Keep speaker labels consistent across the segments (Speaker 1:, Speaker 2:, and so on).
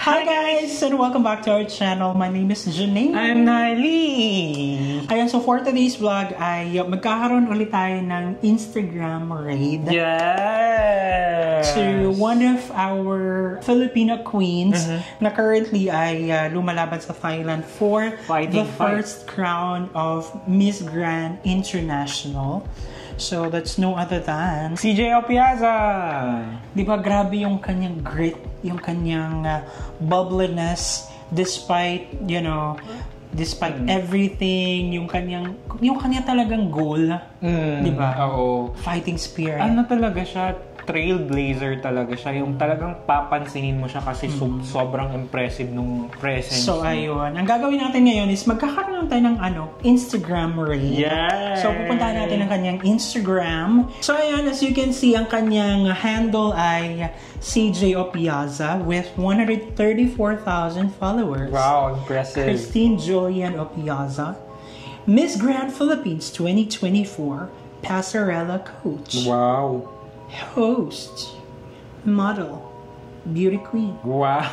Speaker 1: Hi guys, and welcome back to our channel. My name is Janine.
Speaker 2: I'm Niley.
Speaker 1: Ayan, so for today's vlog ay magkakaroon ulit tayo ng Instagram raid.
Speaker 2: Yes!
Speaker 1: To one of our Filipino queens na currently ay lumalaban sa Thailand for the first crown of Miss Grand International. So that's no other than
Speaker 2: CJ Opiaza.
Speaker 1: Di ba grabe yung kanyang grit, yung kanyang bubbliness despite, you know, despite everything, yung kanya talagang goal. Di ba?
Speaker 2: Oo.
Speaker 1: Fighting spirit.
Speaker 2: Ano talaga siya? Trailblazer talaga siya. Yung talagang papansinin mo siya kasi sobrang impressive nung presence.
Speaker 1: So, ayun. Ang gagawin natin ngayon is magkakaroon tayo ng Instagram raid.
Speaker 2: Yes!
Speaker 1: So, pupuntahan natin ang kanyang Instagram. So, ayan, as you can see, ang kanyang handle ay CJ Opiaza with 134,000 followers.
Speaker 2: Wow, impressive.
Speaker 1: Christine Julian Opiaza, Miss Grand Philippines 2024, Pasarela Coach.
Speaker 2: Wow.
Speaker 1: Host, model, beauty queen.
Speaker 2: Wow.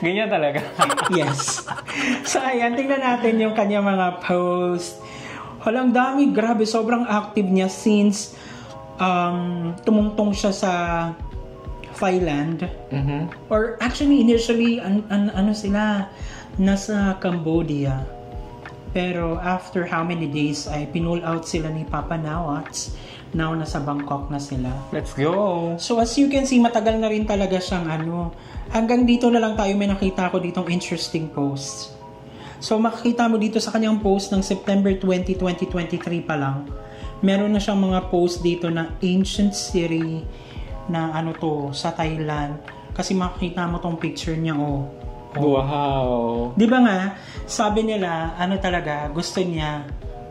Speaker 2: Ganyan talaga.
Speaker 1: Yes. So, ayan, tingnan natin yung kanya mga post. Halang dami, grabe, sobrang active niya since tumungtong siya sa Thailand. Or actually, initially, ano sila, nasa Cambodia. Pero after how many days ay pinull out sila ni Papa Nawats. Now, nasa Bangkok na sila.
Speaker 2: Let's go!
Speaker 1: So, as you can see, matagal na rin talaga siyang hanggang dito na lang tayo may nakita ko ditong interesting post. So, makikita mo dito sa kanyang post ng September 20, 2023 pa lang. Meron na siyang mga post dito na ancient city na sa Thailand. Kasi makikita mo tong picture niya,
Speaker 2: Wow!
Speaker 1: Di ba nga, sabi nila, talaga, gusto niya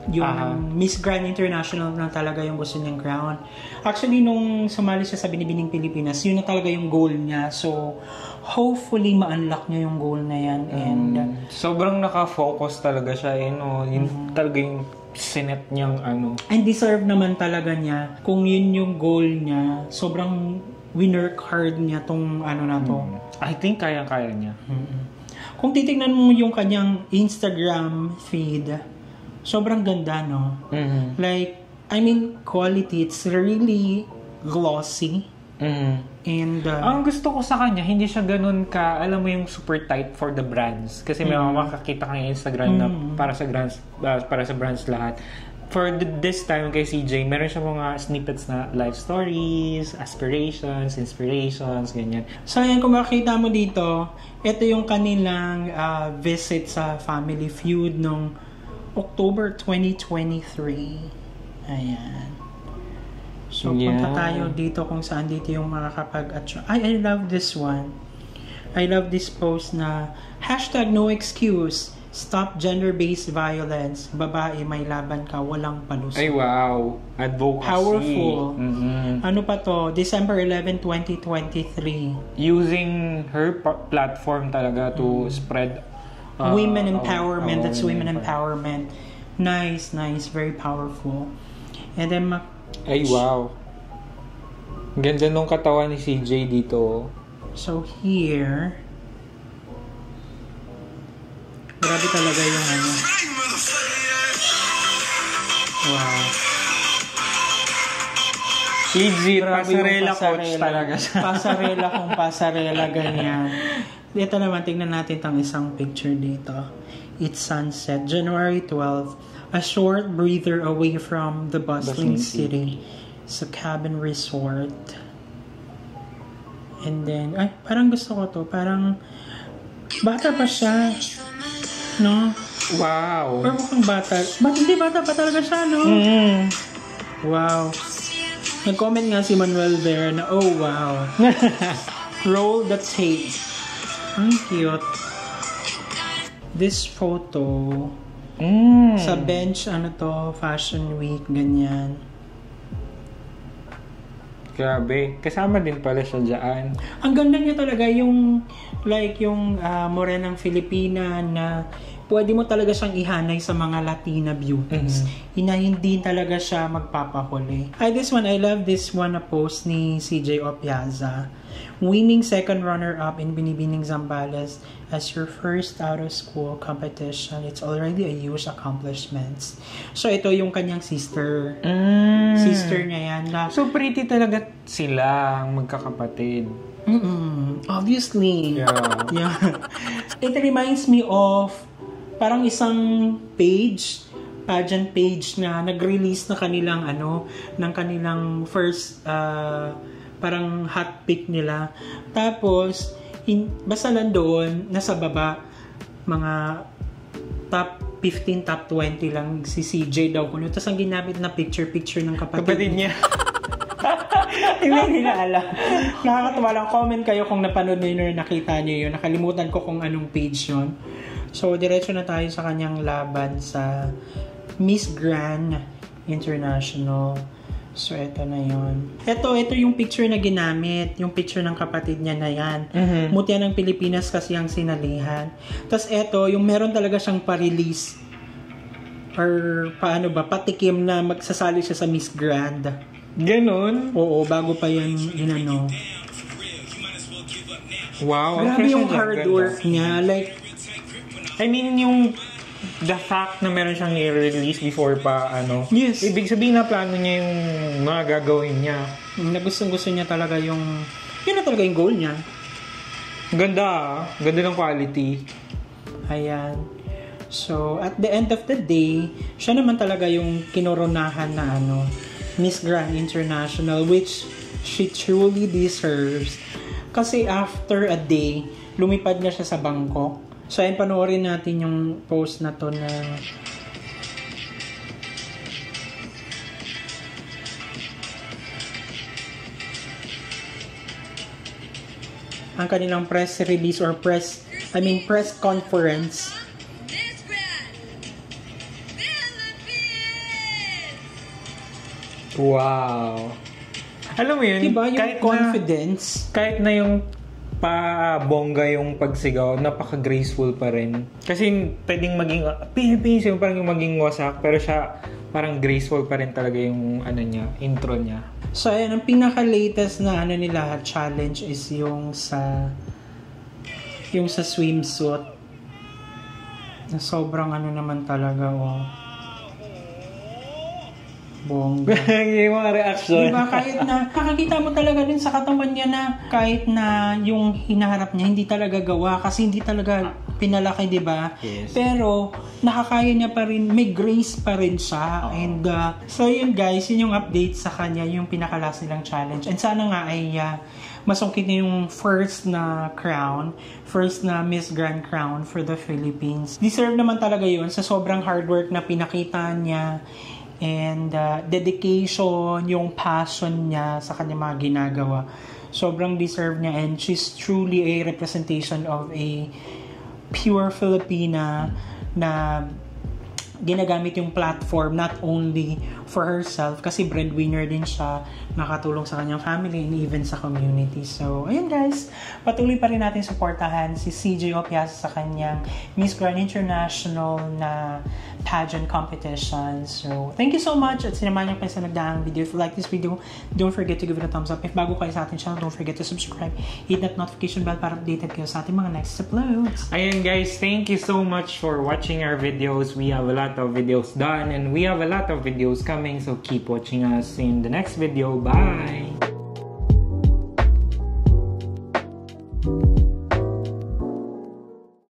Speaker 1: yung Miss Grand International na talaga yung gusto niyang crown. Actually, nung sumali siya sa Binibining Pilipinas, yun na talaga yung goal niya. So, hopefully, ma-unlock niya yung goal na yan. And
Speaker 2: sobrang naka-focus talaga siya. Yun talaga yung sinet niyang
Speaker 1: And deserve naman talaga niya. Kung yun yung goal niya, sobrang winner card niya tong na to.
Speaker 2: I think kaya-kaya niya.
Speaker 1: Kung titignan mo yung kanyang Instagram feed, sobrang ganda, no? Like, I mean, quality, it's really glossy. And
Speaker 2: ang gusto ko sa kanya, hindi siya ganun ka, alam mo yung super tight for the brands. Kasi may makakita kang Instagram na para sa brands lahat. For this time kay CJ, meron siya mga snippets na life stories, aspirations, inspirations, ganyan.
Speaker 1: So, ayan, kung makikita mo dito, ito yung kanilang visit sa Family Feud nung October 2023. Ayan. So, punta tayo dito kung saan dito yung I love this one. I love this post na #no excuse. Stop gender-based violence. Babae, may laban ka, walang palusot.
Speaker 2: Ay, wow. Advocacy.
Speaker 1: Powerful. Ano pa to? December 11, 2023.
Speaker 2: Using her platform talaga to spread
Speaker 1: women empowerment. That's women empowerment. Nice. Very powerful. And then,
Speaker 2: ay, wow. Ganda nung katawan ni CJ dito.
Speaker 1: So, here, grabe talaga yung wow.
Speaker 2: Legit,
Speaker 1: pasarela
Speaker 2: coach talaga siya.
Speaker 1: Pasarela, ganyan. Dito naman, tingnan natin itong isang picture dito. It's sunset, January 12. A short breather away from the bustling city. Sa cabin resort. And then, parang gusto ko to. Parang, bata pa siya. No?
Speaker 2: Wow.
Speaker 1: Pero mukhang bata. Hindi bata pa talaga siya, no? Wow. Nag-comment nga si Manuel there na, oh, wow. Roll the tape. Ang cute. This photo, sa bench, Fashion Week, ganyan.
Speaker 2: Grabe. Kasama din pala siya dyan.
Speaker 1: Ang ganda niya talaga yung morenang Filipina na pwede mo talaga siyang ihanay sa mga Latina beauties. Hindi talaga siya magpapahuli. I love this one na post ni CJ Opiaza. Winning second runner-up in Binibining Zambales as your first out-of-school competition. It's already a huge accomplishment. So, ito yung kanyang sister. Sister niya yan.
Speaker 2: So, pretty talaga sila, magkakapatid.
Speaker 1: Obviously. Yeah. It reminds me of parang isang pageant page na nag-release na kanilang ng kanilang first parang hot pick nila. Tapos basta lang doon nasa baba mga top 15, top 20 lang si CJ daw kuno. Tapos ang ginamit na picture ng kapatid niya. Hindi na alam. Nakakatawa lang. Comment kayo kung napanood nyo yun or nakita nyo yun. Nakalimutan ko kung anong page yun. So, diretso na tayo sa kanyang laban sa Miss Grand International. So, ito na yun. Ito yung picture na ginamit. Yung picture ng kapatid niya na yan. Mutya ng Pilipinas kasi ang sinalihan. Tapos ito, yung meron talaga siyang pa-release or patikim na magsasali siya sa Miss Grand.
Speaker 2: Ganon?
Speaker 1: Oo, bago pa yan
Speaker 2: Wow.
Speaker 1: Grabe yung hard work niya. Like,
Speaker 2: I mean, the fact na meron siyang i-release before pa,
Speaker 1: Yes.
Speaker 2: Ibig sabihin na plano niya yung mga gagawin niya.
Speaker 1: Na gusto niya talaga yun na talaga yung goal niya.
Speaker 2: Ganda ng quality.
Speaker 1: Ayan. So, at the end of the day, siya naman talaga yung kinoronahan na Miss Grand International, which she truly deserves. Kasi after a day, lumipad na siya sa Bangkok. So, ayun, panoorin natin yung post na to na ang kanilang press release or press conference.
Speaker 2: Wow. Alam mo yun,
Speaker 1: diba, yung confidence.
Speaker 2: Kahit na yung bongga yung pagsigaw, napaka-graceful pa rin. Kasi pwedeng maging Philippines yung parang yung maging wasak, pero siya parang graceful pa rin talaga yung intro niya.
Speaker 1: So ayan, ang pinaka-latest na nila challenge is yung sa swimsuit. Na sobrang naman talaga, bongga.
Speaker 2: Yung mga reaction.
Speaker 1: Diba, kahit na nakakita mo talaga din sa katawan niya na kahit na yung hinaharap niya hindi talaga gawa kasi hindi talaga pinalaki, diba?
Speaker 2: Yes.
Speaker 1: Pero nakakaya niya pa rin, may grace pa rin siya. And so yun guys, yun yung update sa kanya, yung pinaka-last nilang challenge. And sana nga ay masungkit na yung first na Miss Grand Crown for the Philippines. Deserve naman talaga yun sa sobrang hard work na pinakita niya and dedication, yung passion niya sa kanya mga ginagawa. Sobrang deserve niya and she's truly a representation of a pure Filipina na ginagamit yung platform not only for herself kasi breadwinner din siya, nakatulong sa kanyang family and even sa community. So, ayun guys, patuloy pa rin natin supportahan si CJ Opiaza sa kanyang Miss Grand International na pageant competition. So, thank you so much at sinamahan niyo kayo sa nagdaang video. If you like this video, don't forget to give it a thumbs up. If bago kayo sa ating channel, don't forget to subscribe. Hit that notification bell para updated kayo sa ating mga next uploads.
Speaker 2: Ayan guys, thank you so much for watching our videos. We have a lot of videos done and we have a lot of videos coming, so keep watching us in the next video. Bye!